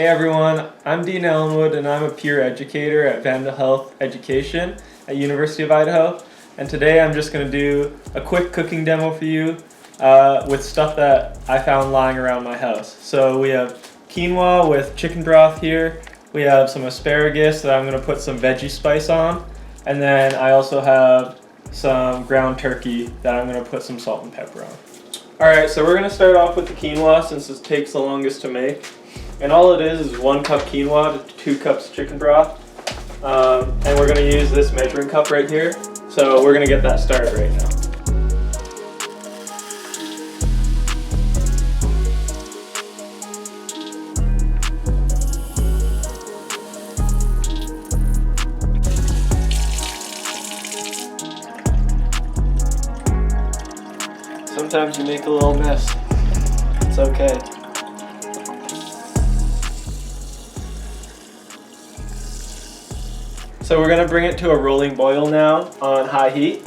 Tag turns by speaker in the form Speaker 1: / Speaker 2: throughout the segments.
Speaker 1: Hey everyone, I'm Dean Ellenwood and I'm a peer educator at Vandal Health Education at University of Idaho. And today I'm just going to do a quick cooking demo for you with stuff that I found lying around my house. So we have quinoa with chicken broth here. We have some asparagus that I'm going to put some veggie spice on. And then I also have some ground turkey that I'm going to put some salt and pepper on. Alright, so we're going to start off with the quinoa since it takes the longest to make. And all it is 1 cup quinoa to 2 cups chicken broth. And we're going to use this measuring cup right here. So we're going to get that started right now. Sometimes you make a little mess. It's okay. So we're going to bring it to a rolling boil now on high heat.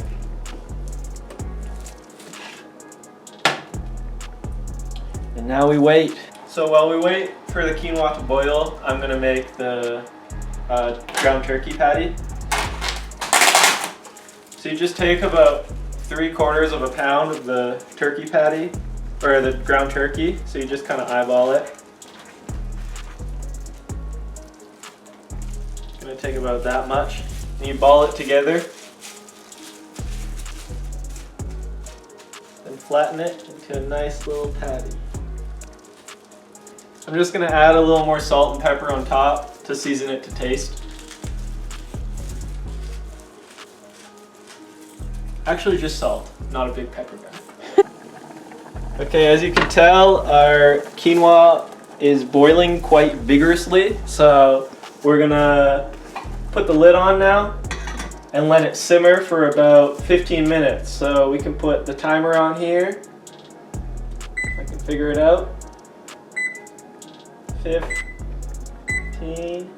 Speaker 1: And now we wait. So while we wait for the quinoa to boil, I'm going to make the ground turkey patty. So you just take about 3/4 of a pound of the turkey patty, or the ground turkey, so you just kind of eyeball it. Gonna take about that much, and you ball it together, then flatten it into a nice little patty. I'm just gonna add a little more salt and pepper on top to season it to taste. Actually just salt, not a big pepper guy. Okay, as you can tell, our quinoa is boiling quite vigorously, so we're gonna put the lid on now and let it simmer for about 15 minutes. So we can put the timer on here. If I can figure it out. 15.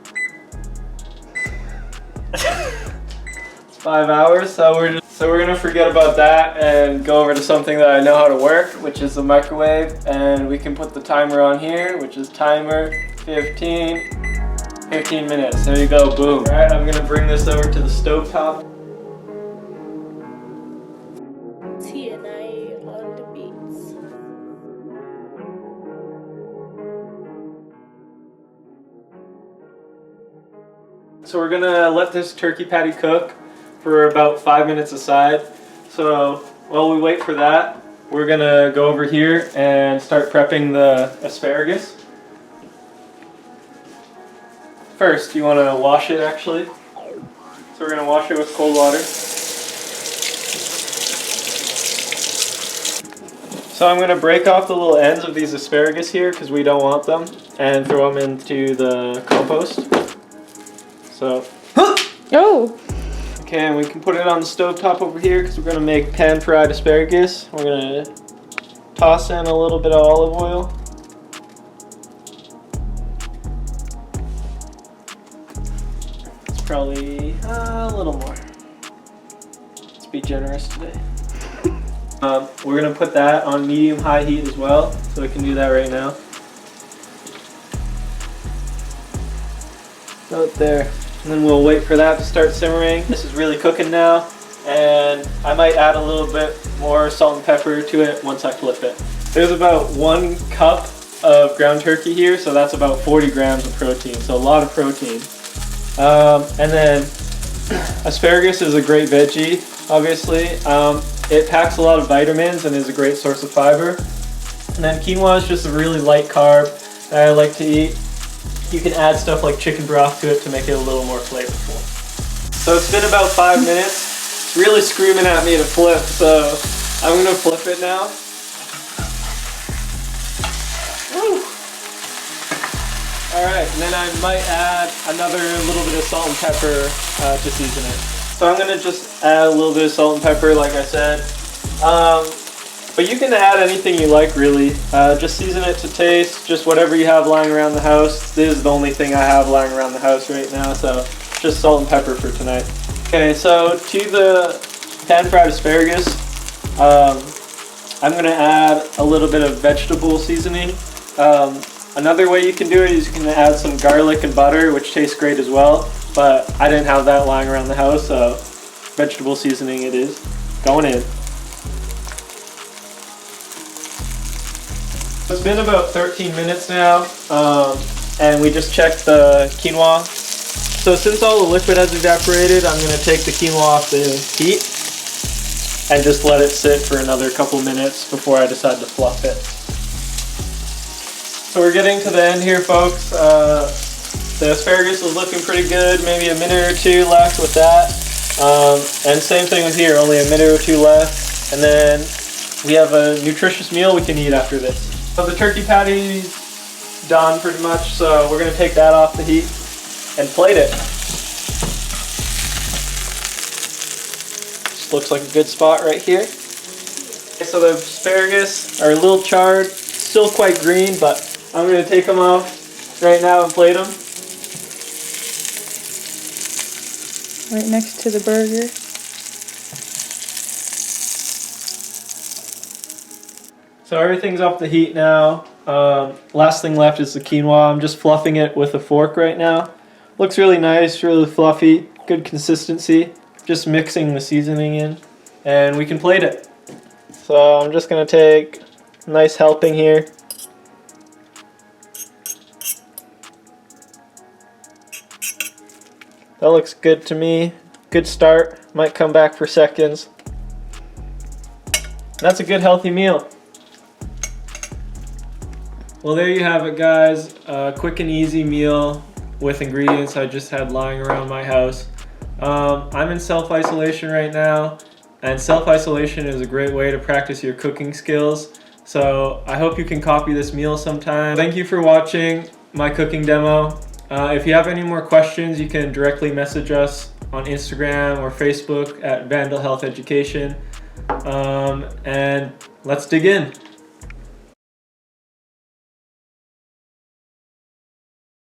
Speaker 1: It's 5 hours, so we're gonna forget about that and go over to something that I know how to work, which is the microwave, and we can put the timer on here, which is timer 15 minutes. There you go, boom. All right, I'm gonna bring this over to the stove top.
Speaker 2: TNI on the beats.
Speaker 1: So we're gonna let this turkey patty cook for about 5 minutes aside. So while we wait for that, we're gonna go over here and start prepping the asparagus. First, you want to wash it actually. So we're going to wash it with cold water. So I'm going to break off the little ends of these asparagus here because we don't want them, and throw them into the compost. So,
Speaker 2: Oh!
Speaker 1: Okay, and we can put it on the stove top over here because we're going to make pan-fried asparagus. We're going to toss in a little bit of olive oil. Probably a little more. Let's be generous today. We're going to put that on medium-high heat as well, so we can do that right now. Right there. And then we'll wait for that to start simmering. This is really cooking now, and I might add a little bit more salt and pepper to it once I flip it. There's about 1 cup of ground turkey here, so that's about 40 grams of protein, so a lot of protein. And then asparagus is a great veggie, obviously. It packs a lot of vitamins and is a great source of fiber. And then quinoa is just a really light carb that I like to eat. You can add stuff like chicken broth to it to make it a little more flavorful. So it's been about 5 minutes. It's really screaming at me to flip, so I'm going to flip it now. Woo. Alright, and then I might add another little bit of salt and pepper to season it. So I'm going to just add a little bit of salt and pepper, like I said. But you can add anything you like, really. Just season it to taste, just whatever you have lying around the house. This is the only thing I have lying around the house right now, so just salt and pepper for tonight. Okay, so to the pan-fried asparagus, I'm going to add a little bit of vegetable seasoning. Another way you can do it is you can add some garlic and butter, which tastes great as well, but I didn't have that lying around the house, so vegetable seasoning it is. Going in. It's been about 13 minutes now, and we just checked the quinoa. So since all the liquid has evaporated, I'm going to take the quinoa off the heat and just let it sit for another couple minutes before I decide to fluff it. So we're getting to the end here, folks. The asparagus is looking pretty good, maybe a minute or two left with that. And same thing with here, only a minute or two left. And then we have a nutritious meal we can eat after this. So the turkey patty's done pretty much, so we're gonna take that off the heat and plate it. Just looks like a good spot right here. Okay, so the asparagus are a little charred, still quite green, but I'm gonna take them off right now and plate them.
Speaker 2: Right next to the burger.
Speaker 1: So everything's off the heat now. Last thing left is the quinoa. I'm just fluffing it with a fork right now. Looks really nice, really fluffy, good consistency. Just mixing the seasoning in, and we can plate it. So I'm just gonna take a nice helping here. That looks good to me. Good start. Might come back for seconds. That's a good healthy meal. Well, there you have it, guys. A quick and easy meal with ingredients I just had lying around my house. I'm in self-isolation right now, and self-isolation is a great way to practice your cooking skills. So I hope you can copy this meal sometime. Thank you for watching my cooking demo. If you have any more questions, you can directly message us on Instagram or Facebook at Vandal Health Education. And let's dig in.